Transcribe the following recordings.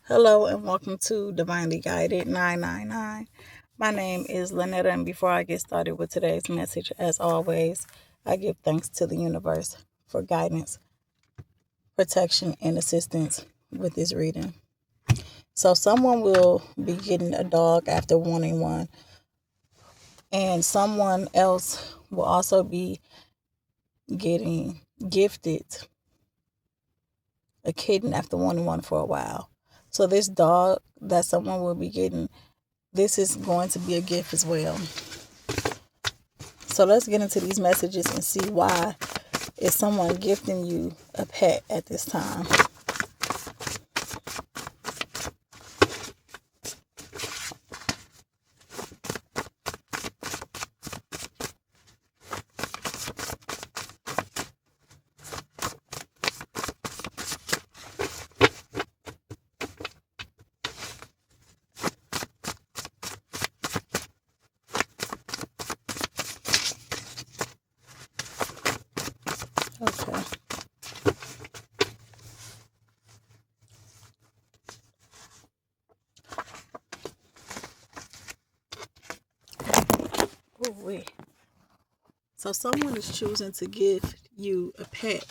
Hello and welcome to Divinely Guided 999. My name is Lynetta, and before I get started with today's message, as always, I give thanks to the universe for guidance, protection, and assistance with this reading. So, someone will be getting a dog after wanting one, and someone else will also be getting gifted a kitten after wanting one for a while. So, this dog that someone will be getting, this is going to be a gift as well. So let's get into these messages and see why is someone gifting you a pet at this time. Okay. Oh, wait. So someone is choosing to give you a pet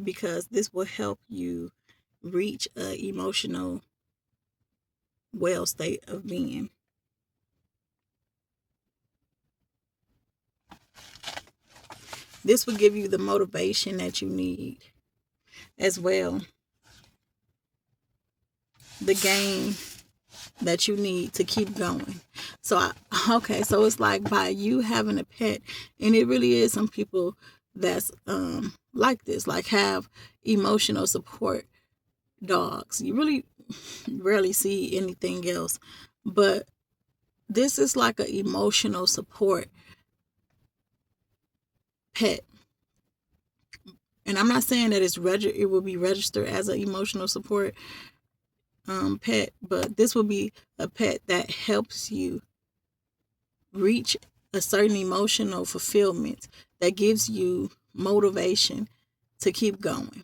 because this will help you reach an emotional well state of being. This will give you the motivation that you need as well. The gain that you need to keep going. So it's like by you having a pet, and it really is some people that's like this, like have emotional support dogs. You really rarely see anything else, but this is like an emotional support pet. And I'm not saying that it will be registered as an emotional support pet, but this will be a pet that helps you reach a certain emotional fulfillment that gives you motivation to keep going.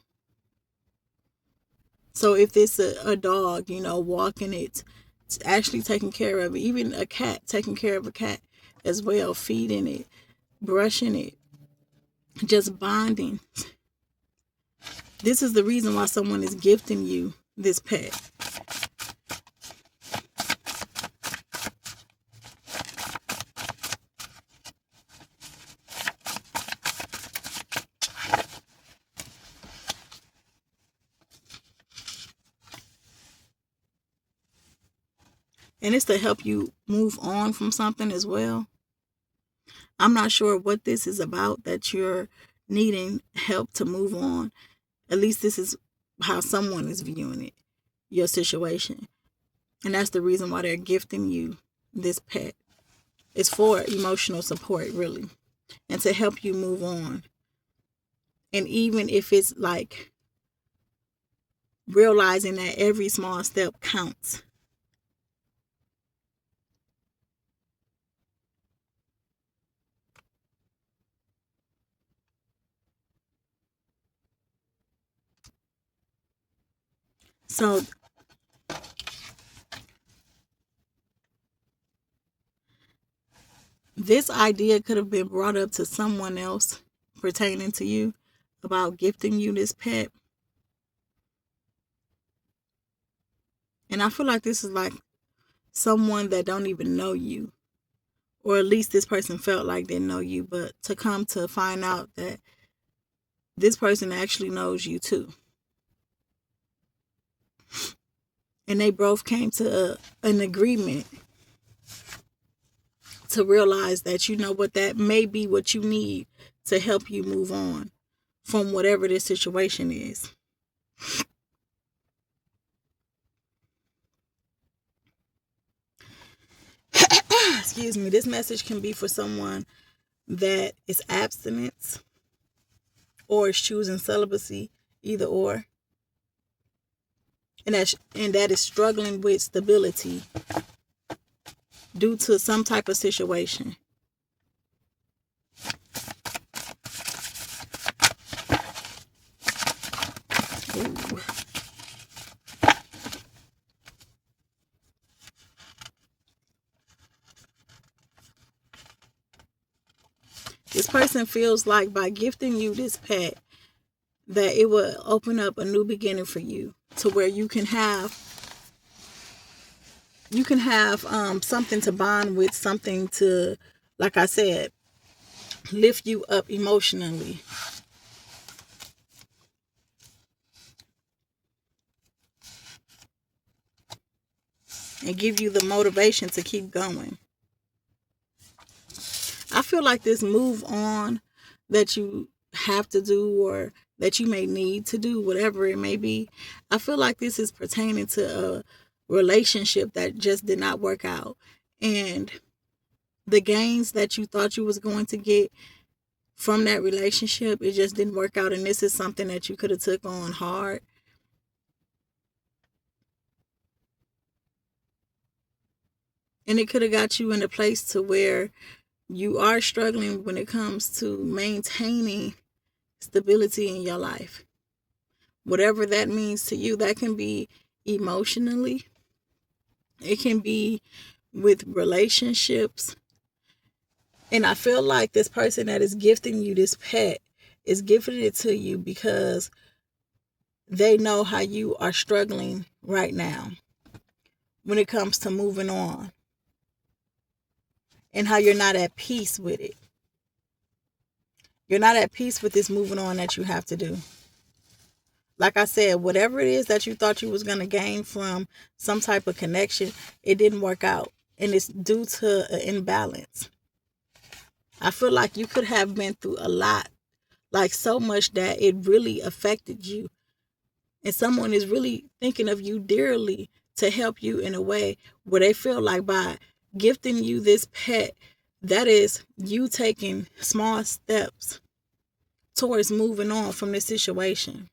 So if it's a dog, walking it, actually taking care of it, even a cat, taking care of a cat as well, feeding it, brushing it, just bonding. This is the reason why someone is gifting you this pet. And it's to help you move on from something as well. I'm not sure what this is about that you're needing help to move on. At least this is how someone is viewing it, your situation. And that's the reason why they're gifting you this pet. It's for emotional support, really, and to help you move on. And even if it's like realizing that every small step counts. So this idea could have been brought up to someone else pertaining to you about gifting you this pet. And I feel like this is like someone that don't even know you. Or at least this person felt like they know you, but to come to find out that this person actually knows you too. And they both came to an agreement to realize that that may be what you need to help you move on from whatever this situation is. Excuse me. This message can be for someone that is abstinence or is choosing celibacy, either or. And that is struggling with stability due to some type of situation. Ooh. This person feels like by gifting you this pet, that it will open up a new beginning for you, to where you can have something to bond with, something to, like I said, lift you up emotionally. And give you the motivation to keep going. I feel like this move on that you have to do, or that you may need to do, whatever it may be, I feel like this is pertaining to a relationship that just did not work out. And the gains that you thought you was going to get from that relationship, it just didn't work out. And this is something that you could have took on hard. And it could have got you in a place to where you are struggling when it comes to maintaining stability in your life. Whatever that means to you, that can be emotionally, it can be with relationships. And I feel like this person that is gifting you this pet is gifting it to you because they know how you are struggling right now when it comes to moving on, and how you're not at peace with it. You're not at peace with this moving on that you have to do. Like I said, whatever it is that you thought you was going to gain from some type of connection, it didn't work out. And it's due to an imbalance. I feel like you could have been through a lot, like so much that it really affected you. And someone is really thinking of you dearly to help you in a way where they feel like by gifting you this pet, that is you taking small steps towards moving on from this situation.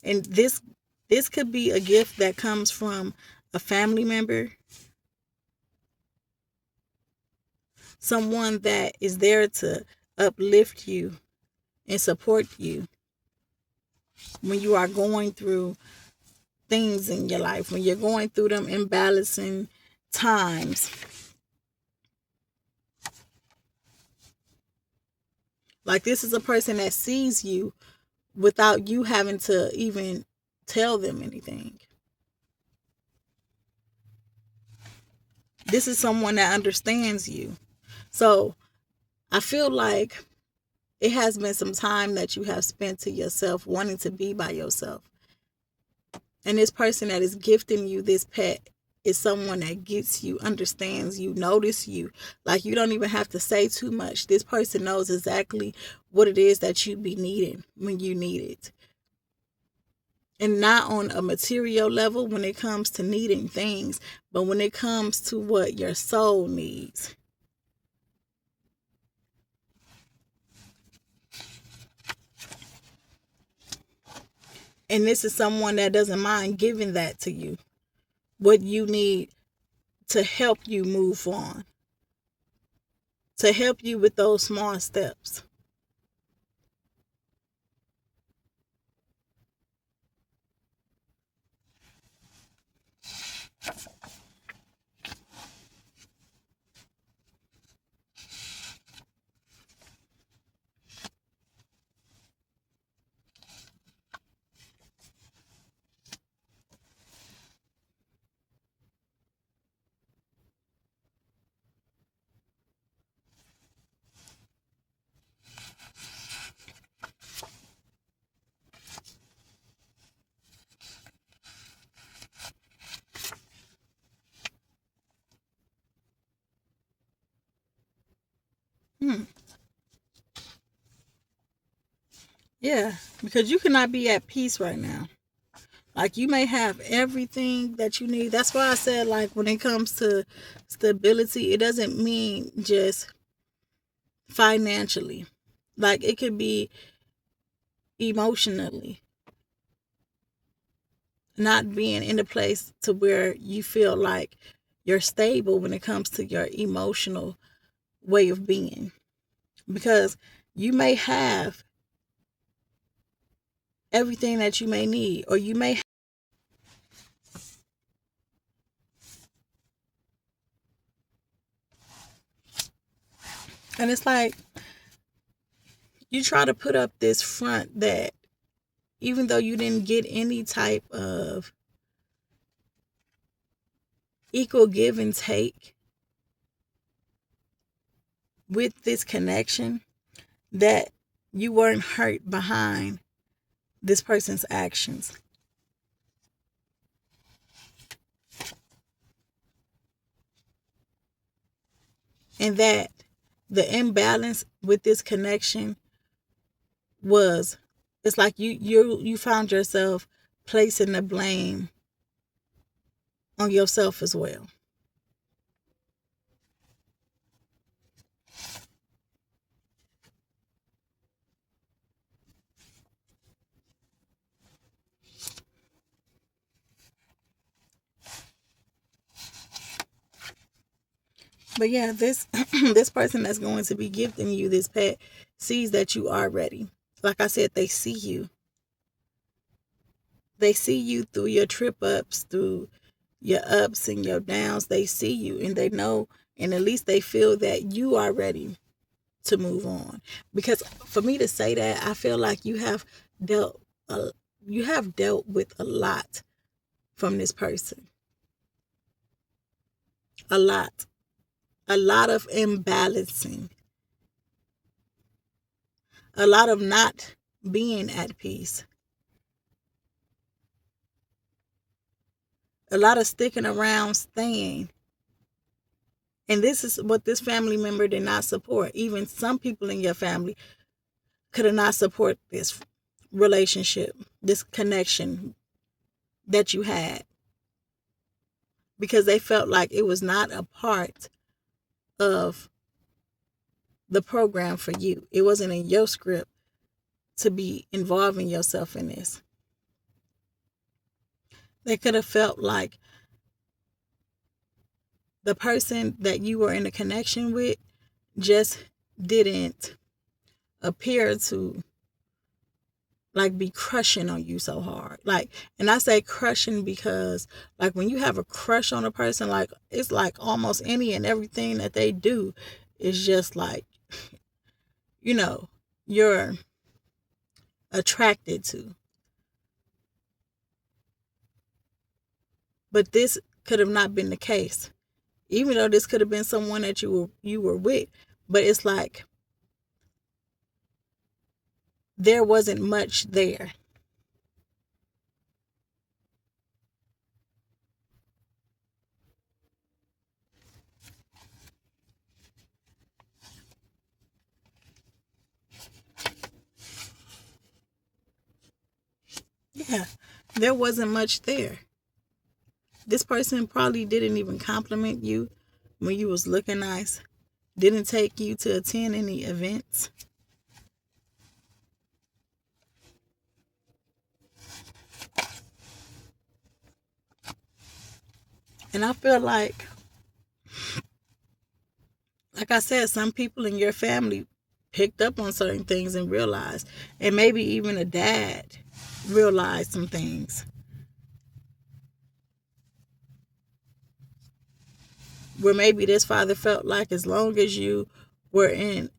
And this could be a gift that comes from a family member, someone that is there to uplift you and support you when you are going through things in your life, when you're going through them imbalancing times. Like, this is a person that sees you without you having to even tell them anything. This is someone that understands you. So I feel like it has been some time that you have spent to yourself, wanting to be by yourself. And this person that is gifting you this pet is someone that gets you, understands you, notice you. Like, you don't even have to say too much. This person knows exactly what it is that you be needing when you need it. And not on a material level when it comes to needing things, but when it comes to what your soul needs. And this is someone that doesn't mind giving that to you, what you need to help you move on, to help you with those small steps. Yeah, because you cannot be at peace right now. Like, you may have everything that you need. That's why I said, like, when it comes to stability, it doesn't mean just financially. Like, it could be emotionally. Not being in a place to where you feel like you're stable when it comes to your emotional way of being. Because you may have everything that you may need, or you may And it's like you try to put up this front that even though you didn't get any type of equal give and take with this connection, that you weren't hurt behind this person's actions. And that the imbalance with this connection was, it's like you found yourself placing the blame on yourself as well. But yeah, this this person that's going to be gifting you this pet sees that you are ready. Like I said, they see you. They see you through your trip ups, through your ups and your downs. They see you and they know, and at least they feel that you are ready to move on. Because for me to say that, I feel like dealt you have dealt with a lot from this person. A lot. A lot of imbalancing. A lot of not being at peace. A lot of sticking around, staying. And this is what this family member did not support. Even some people in your family could have not support this relationship, this connection that you had, because they felt like it was not a part of the program for you. It wasn't in your script to be involving yourself in this. They could have felt like the person that you were in a connection with just didn't appear to like be crushing on you so hard. Like, and I say crushing because like when you have a crush on a person, like it's like almost any and everything that they do is just like, you know, you're attracted to. But this could have not been the case. Even though this could have been someone that you were with, but it's like there wasn't much there. Yeah, there wasn't much there. This person probably didn't even compliment you when you was looking nice. Didn't take you to attend any events. And I feel like I said, some people in your family picked up on certain things and realized, and maybe even a dad realized some things. Where maybe this father felt like as long as you were in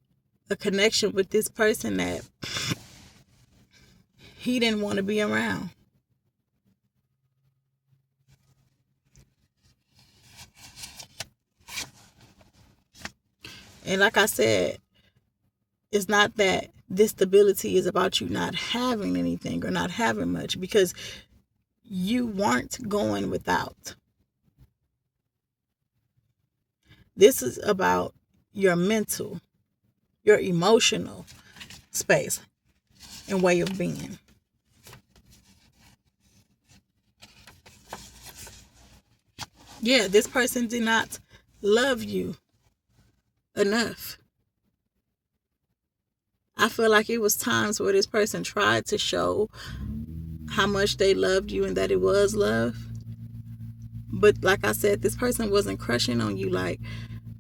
a connection with this person that he didn't want to be around. And like I said, it's not that this stability is about you not having anything or not having much, because you weren't going without. This is about your mental, your emotional space and way of being. Yeah, this person did not love you enough. I feel like it was times where this person tried to show how much they loved you and that it was love. But like I said, this person wasn't crushing on you like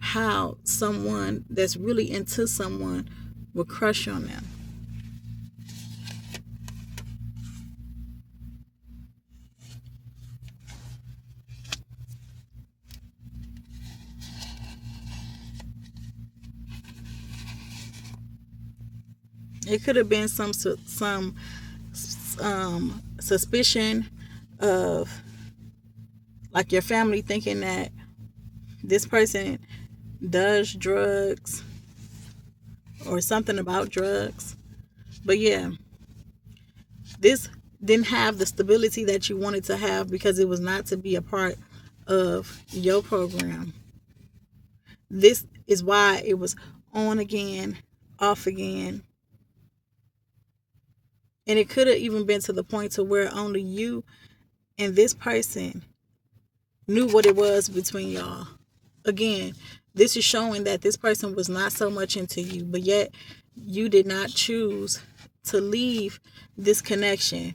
how someone that's really into someone would crush on them. It could have been some suspicion of, like, your family thinking that this person does drugs or something about drugs. But yeah, this didn't have the stability that you wanted to have because it was not to be a part of your program. This is why it was on again, off again. And it could have even been to the point to where only you and this person knew what it was between y'all. Again, this is showing that this person was not so much into you, but yet you did not choose to leave this connection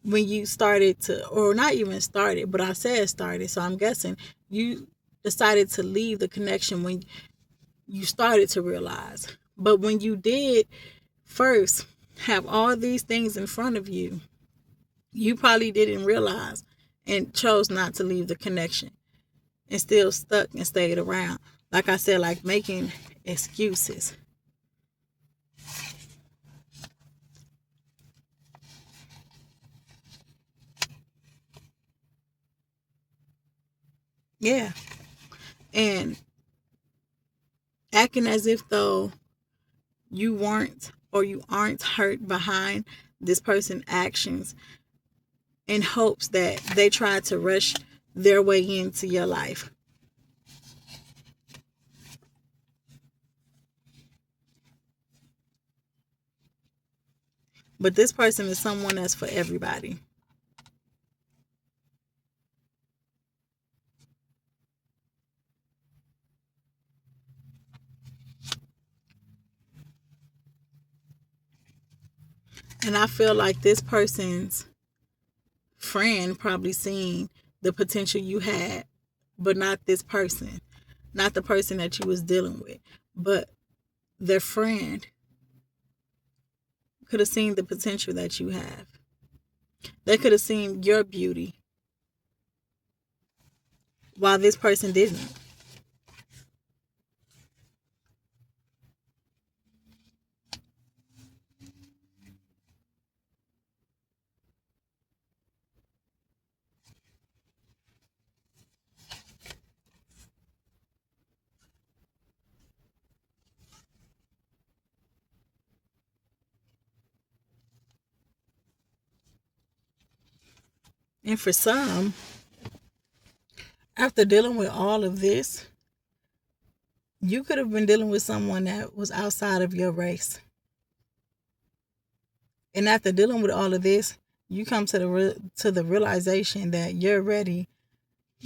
when you started to, or not even started, but I said started, so I'm guessing you decided to leave the connection when you started to realize. But when you did first have all these things in front of you, you probably didn't realize and chose not to leave the connection and still stuck and stayed around. Like I said, like making excuses. Yeah. And acting as if though you weren't or you aren't hurt behind this person's actions in hopes that they tried to rush their way into your life. But this person is someone that's for everybody. And I feel like this person's friend probably seen the potential you had, but not this person. Not the person that you was dealing with. But their friend could have seen the potential that you have. They could have seen your beauty while this person didn't. And for some, after dealing with all of this, you could have been dealing with someone that was outside of your race. And after dealing with all of this, you come to the realization that you're ready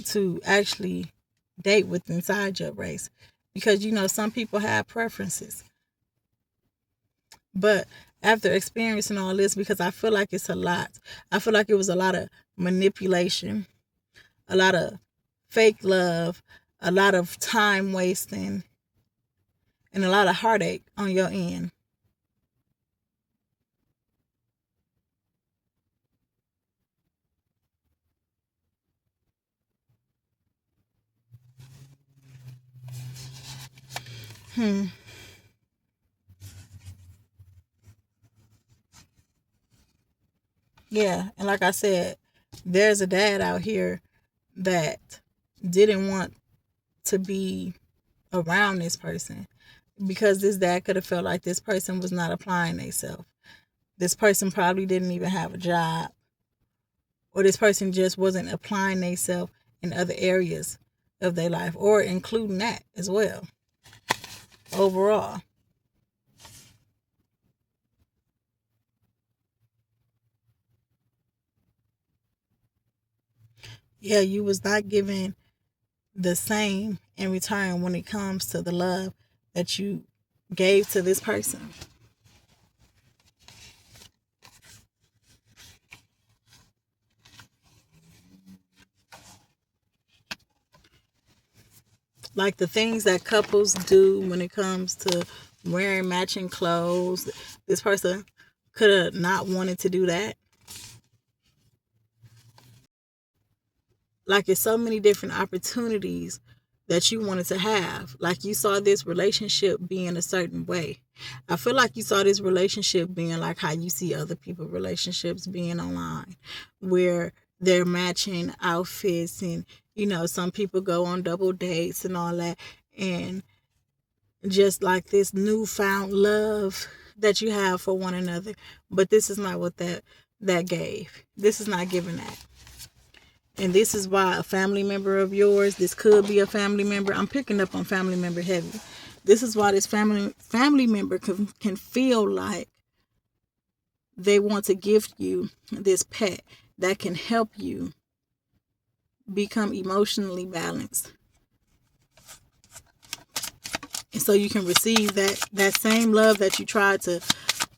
to actually date with inside your race, because some people have preferences. But after experiencing all this, because I feel like it's a lot, I feel like it was a lot of manipulation, a lot of fake love, a lot of time wasting, and a lot of heartache on your end. Hmm. Yeah, and like I said, there's a dad out here that didn't want to be around this person because this dad could have felt like this person was not applying themselves. This person probably didn't even have a job, or this person just wasn't applying themselves in other areas of their life, or including that as well. Overall, yeah, you was not giving the same in return when it comes to the love that you gave to this person. Like the things that couples do when it comes to wearing matching clothes, this person could have not wanted to do that. Like, it's so many different opportunities that you wanted to have. Like you saw this relationship being a certain way. I feel like you saw this relationship being like how you see other people relationships being online, where they're matching outfits and some people go on double dates and all that, and just like this newfound love that you have for one another. But this is not what that gave. This is not giving that. And this is why a family member of yours, this could be a family member. I'm picking up on family member heavy. This is why this family member can feel like they want to gift you this pet that can help you become emotionally balanced. And so you can receive that same love that you tried to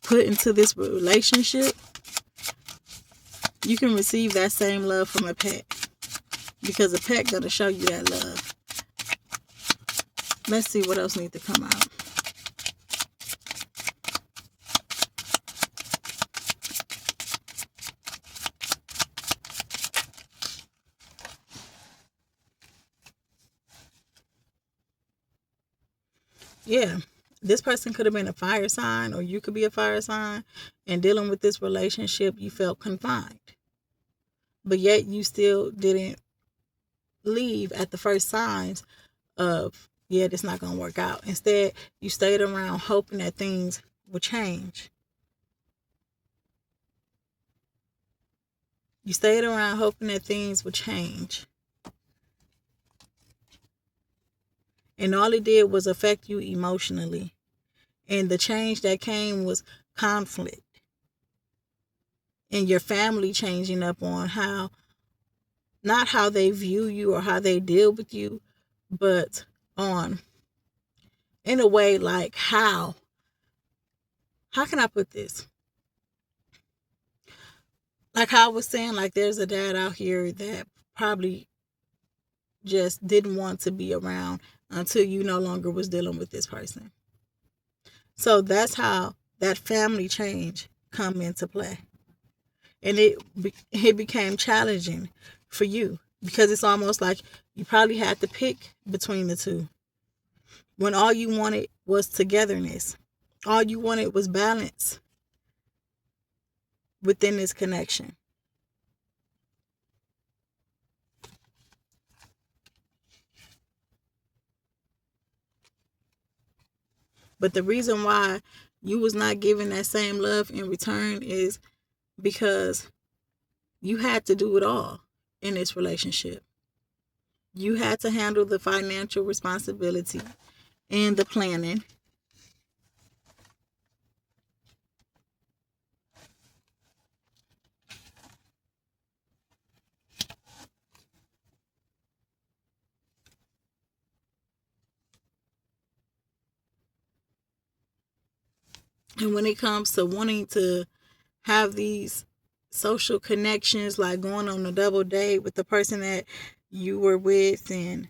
put into this relationship. You can receive that same love from a pet, because a pet gonna show you that love. Let's see what else needs to come out. Yeah, this person could have been a fire sign, or you could be a fire sign, and dealing with this relationship, you felt confined. But yet you still didn't leave at the first signs of, yeah, it's not going to work out. Instead, you stayed around hoping that things would change. You stayed around hoping that things would change. And all it did was affect you emotionally. And the change that came was conflict. And your family changing up on how, not how they view you or how they deal with you, but on, in a way, like how can I put this? Like how I was saying, like there's a dad out here that probably just didn't want to be around until you no longer was dealing with this person. So that's how that family change come into play. And it became challenging for you, because it's almost like you probably had to pick between the two, when all you wanted was togetherness. All you wanted was balance within this connection. But the reason why you was not giving that same love in return is because you had to do it all in this relationship. You had to handle the financial responsibility and the planning. And when it comes to wanting to have these social connections, like going on a double date with the person that you were with, and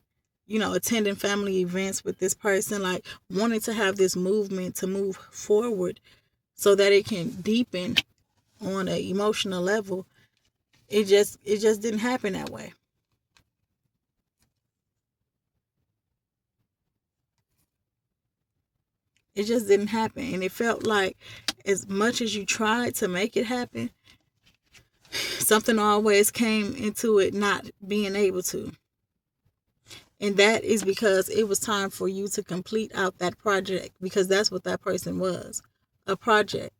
attending family events with this person, like wanting to have this movement to move forward so that it can deepen on an emotional level, it just didn't happen that way. It just didn't happen. And it felt like as much as you tried to make it happen, something always came into it not being able to. And that is because it was time for you to complete out that project, because that's what that person was, a project.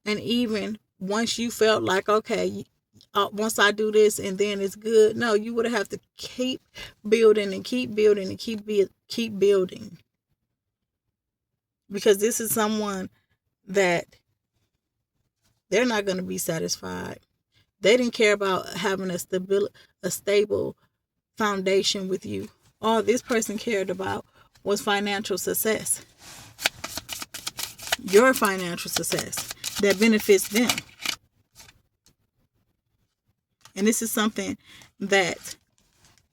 And even once you felt like, okay, once I do this and then it's good, no, you would have to keep building and keep building and keep building. Because this is someone that they're not going to be satisfied. They didn't care about having a stable foundation with you. All this person cared about was financial success. Your financial success that benefits them. And this is something that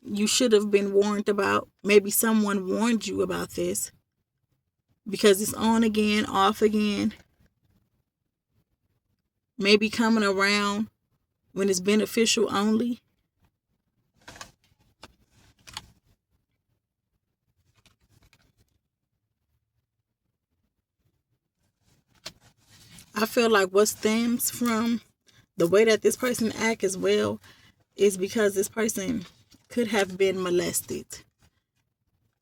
you should have been warned about. Maybe someone warned you about this, because it's on again, off again. Maybe coming around when it's beneficial only. I feel like what stems from the way that this person act as well is because this person could have been molested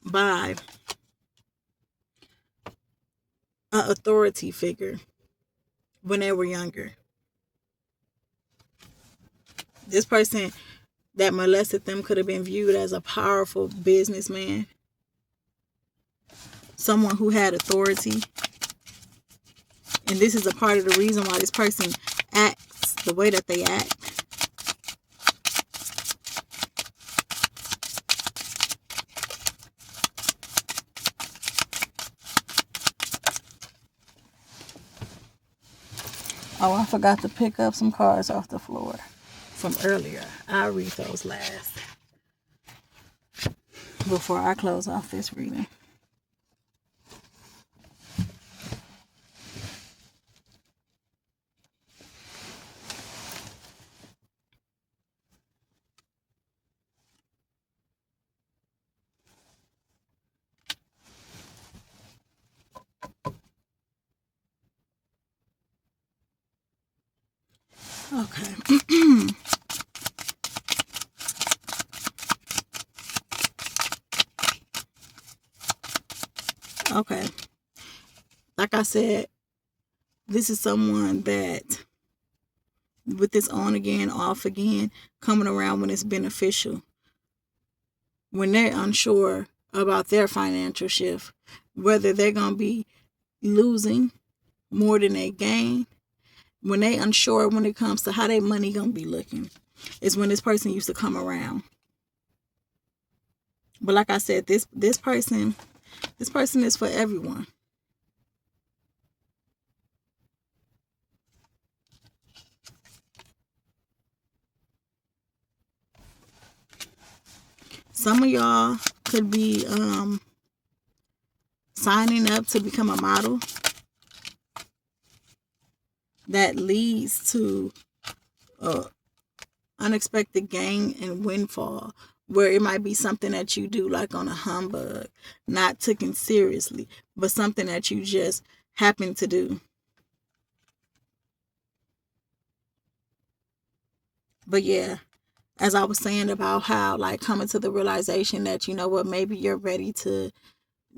by an authority figure when they were younger. This person that molested them could have been viewed as a powerful businessman, someone who had authority. And this is a part of the reason why this person acts the way that they act. Oh, I forgot to pick up some cards off the floor from earlier. I'll read those last before I close off this reading. Okay. Okay. Like I said, this is someone that, with this on again, off again, coming around when it's beneficial. When they're unsure about their financial shift, whether they're going to be losing more than they gain, when they unsure when it comes to how their money going to be looking, is when this person used to come around. But like I said, this person is for everyone. Some of y'all could be signing up to become a model. That leads to unexpected gain and windfall, where it might be something that you do like on a humbug, not taken seriously, but something that you just happen to do. But yeah, as I was saying about how like coming to the realization that, you know what, maybe you're ready to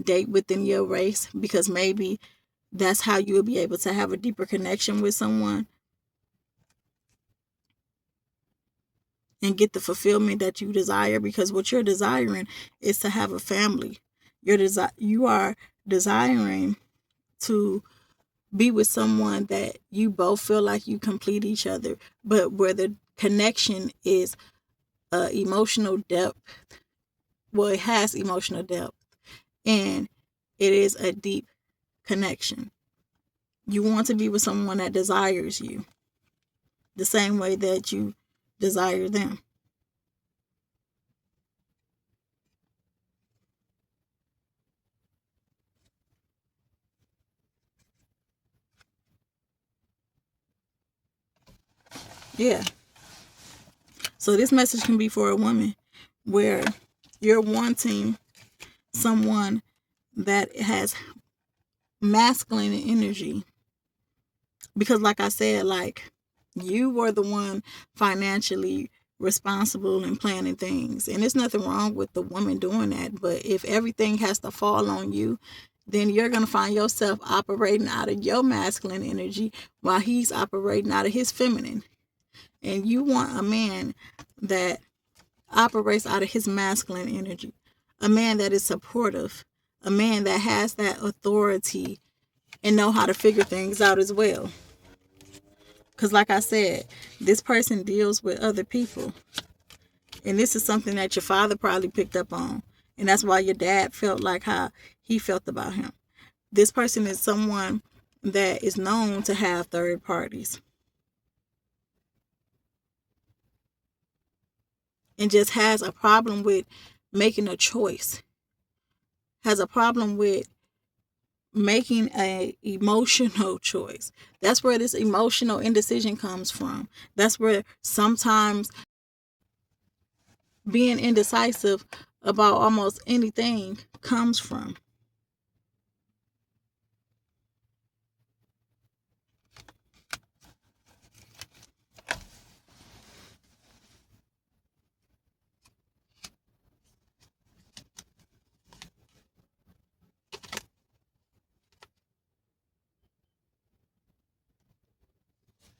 date within your race, because maybe that's how you'll be able to have a deeper connection with someone and get the fulfillment that you desire, because what you're desiring is to have a family. You are desiring to be with someone that you both feel like you complete each other, but where the connection is emotional depth. Well, it has emotional depth, and it is a deep connection. You want to be with someone that desires you the same way that you desire them. Yeah. So this message can be for a woman where you're wanting someone that has masculine energy. Because like I said, like, you were the one financially responsible and planning things. And there's nothing wrong with the woman doing that. But if everything has to fall on you, then you're going to find yourself operating out of your masculine energy while he's operating out of his feminine. And you want a man that operates out of his masculine energy, a man that is supportive, a man that has that authority and know how to figure things out as well. Because like I said, this person deals with other people. And this is something that your father probably picked up on. And that's why your dad felt like how he felt about him. This person is someone that is known to have third parties. And just has a problem with making a choice. Has a problem with making a emotional choice. That's where this emotional indecision comes from. That's where sometimes being indecisive about almost anything comes from.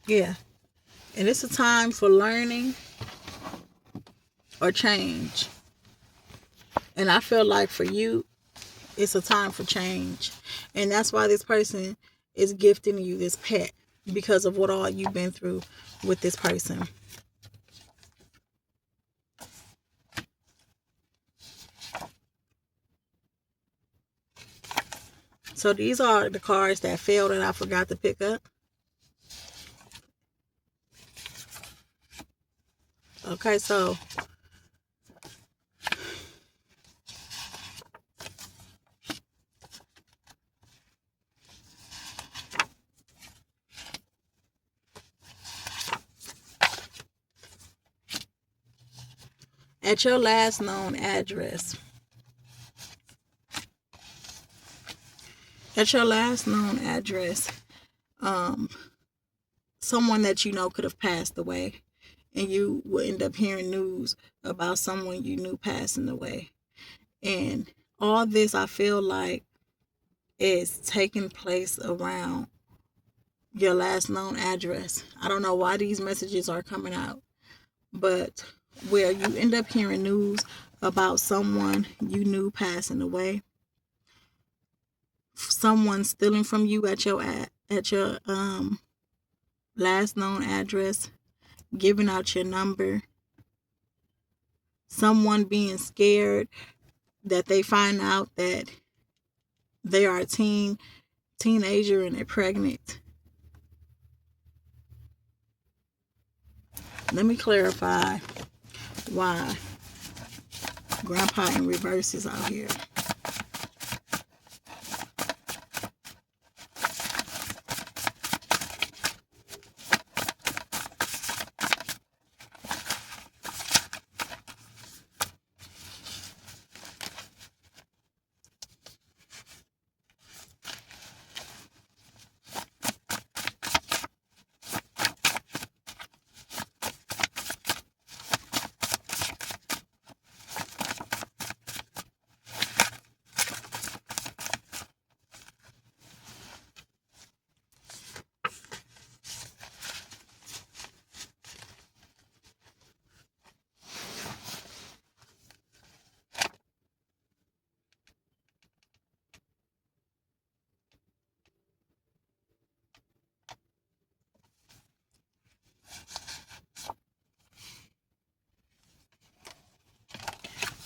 Yeah. And it's a time for learning or change. And I feel like for you, it's a time for change. And that's why this person is gifting you this pet, because of what all you've been through with this person. So these are the cards that fell that I forgot to pick up. Okay, so at your last known address, someone that you know could have passed away, and you will end up hearing news about someone you knew passing away. And all this, I feel like, is taking place around your last known address. I don't know why these messages are coming out, but where you end up hearing news about someone you knew passing away, someone stealing from you at your last known address, giving out your number, someone being scared that they find out that they are a teenager and they're pregnant. Let me clarify why Grandpa in reverse is out here.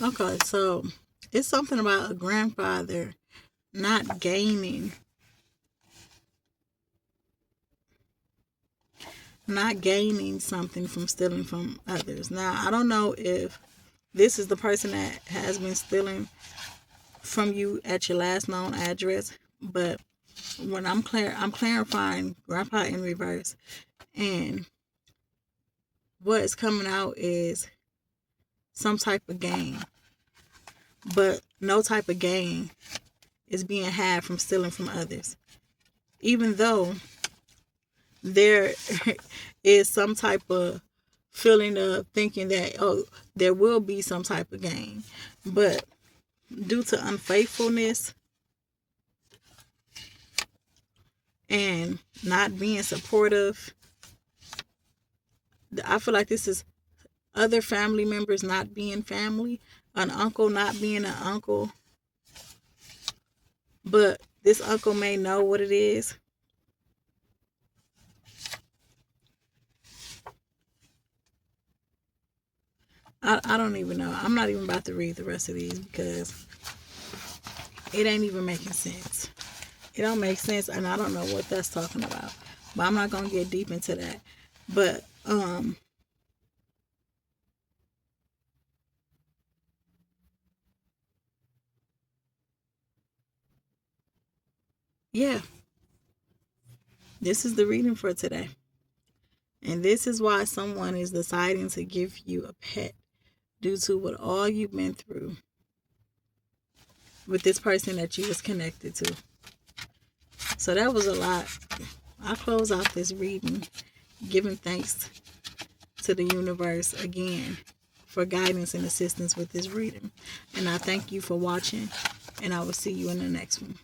Okay, so it's something about a grandfather not gaining something from stealing from others. Now, I don't know if this is the person that has been stealing from you at your last known address, but when I'm clarifying Grandpa in reverse, and what is coming out is some type of gain, but no type of gain is being had from stealing from others, even though there is some type of feeling of thinking that, oh, there will be some type of gain, but due to unfaithfulness and not being supportive, I feel like this is other family members not being family, an uncle not being an uncle, but this uncle may know what it is. I don't even know. I'm not even about to read the rest of these because it ain't even making sense. It don't make sense, and I don't know what that's talking about. But I'm not gonna get deep into that. But yeah, this is the reading for today. And this is why someone is deciding to give you a pet, due to what all you've been through with this person that you was connected to. So that was a lot. I close out this reading giving thanks to the universe again for guidance and assistance with this reading. And I thank you for watching, and I will see you in the next one.